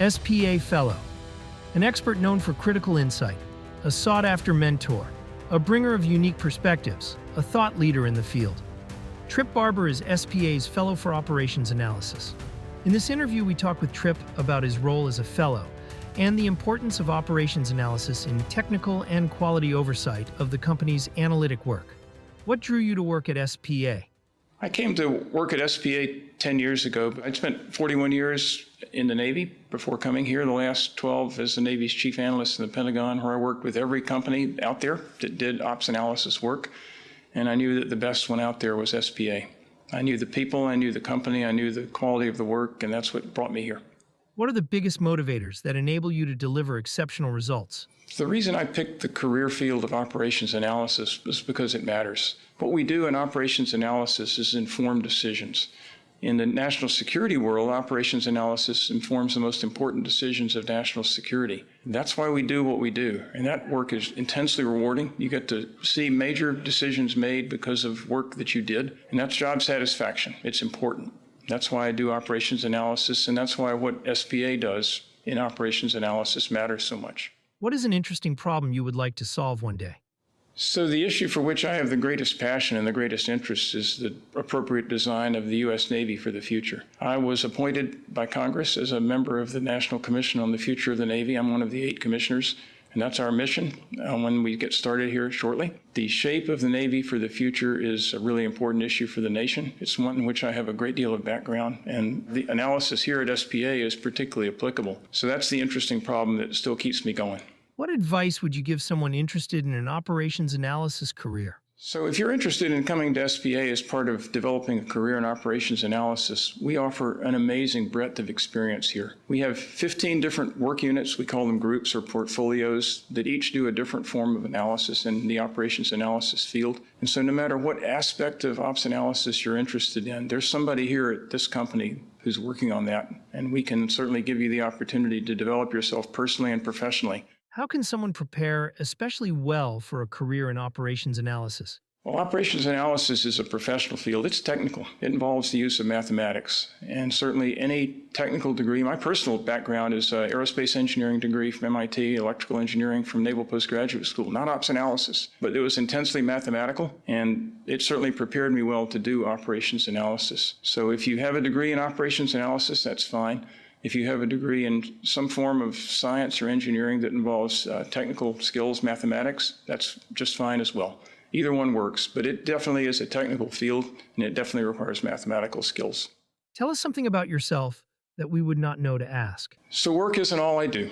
SPA Fellow, an expert known for critical insight, a sought-after mentor, a bringer of unique perspectives, a thought leader in the field. Trip Barber is SPA's Fellow for Operations Analysis. In this interview, we talk with Trip about his role as a fellow and the importance of operations analysis in technical and quality oversight of the company's analytic work. What drew you to work at SPA? I came to work at SPA 10 years ago. I spent 41 years in the Navy before coming here, the last 12 as the Navy's Chief Analyst in the Pentagon, where I worked with every company out there that did ops analysis work. And I knew that the best one out there was SPA. I knew the people, I knew the company, I knew the quality of the work, and that's what brought me here. What are the biggest motivators that enable you to deliver exceptional results? The reason I picked the career field of operations analysis was because it matters. What we do in operations analysis is inform decisions. In the national security world, operations analysis informs the most important decisions of national security. That's why we do what we do, and that work is intensely rewarding. You get to see major decisions made because of work that you did, and that's job satisfaction. It's important. That's why I do operations analysis, and that's why what SPA does in operations analysis matters so much. What is an interesting problem you would like to solve one day? So the issue for which I have the greatest passion and the greatest interest is the appropriate design of the U.S. Navy for the future. I was appointed by Congress as a member of the National Commission on the Future of the Navy. I'm one of the 8 commissioners, and that's our mission when we get started here shortly. The shape of the Navy for the future is a really important issue for the nation. It's one in which I have a great deal of background, and the analysis here at SPA is particularly applicable. So that's the interesting problem that still keeps me going. What advice would you give someone interested in an operations analysis career? So if you're interested in coming to SPA as part of developing a career in operations analysis, we offer an amazing breadth of experience here. We have 15 different work units, we call them groups or portfolios, that each do a different form of analysis in the operations analysis field. And so no matter what aspect of ops analysis you're interested in, there's somebody here at this company who's working on that, and we can certainly give you the opportunity to develop yourself personally and professionally. How can someone prepare especially well for a career in operations analysis? Well, operations analysis is a professional field. It's technical. It involves the use of mathematics. And certainly any technical degree, my personal background is an aerospace engineering degree from MIT, electrical engineering from Naval Postgraduate School, not ops analysis, but it was intensely mathematical, and it certainly prepared me well to do operations analysis. So if you have a degree in operations analysis, that's fine. If you have a degree in some form of science or engineering that involves technical skills, mathematics, that's just fine as well. Either one works, but it definitely is a technical field, and it definitely requires mathematical skills. Tell us something about yourself that we would not know to ask. So work isn't all I do.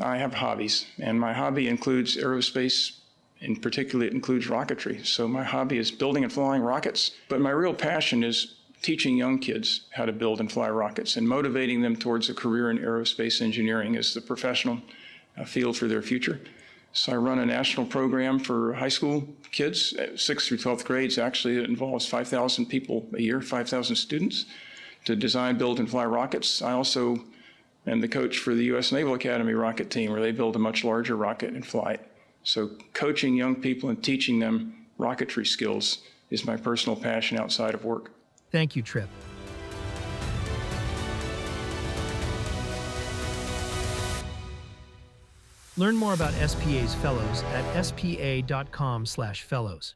I have hobbies, and my hobby includes aerospace. In particular, it includes rocketry. So my hobby is building and flying rockets, but my real passion is teaching young kids how to build and fly rockets and motivating them towards a career in aerospace engineering as the professional field for their future. So I run a national program for high school kids, 6th through 12th grades. Actually, it involves 5,000 people a year, 5,000 students, to design, build, and fly rockets. I also am the coach for the U.S. Naval Academy rocket team, where they build a much larger rocket and fly it. So coaching young people and teaching them rocketry skills is my personal passion outside of work. Thank you, Trip. Learn more about SPA's fellows at spa.com/fellows.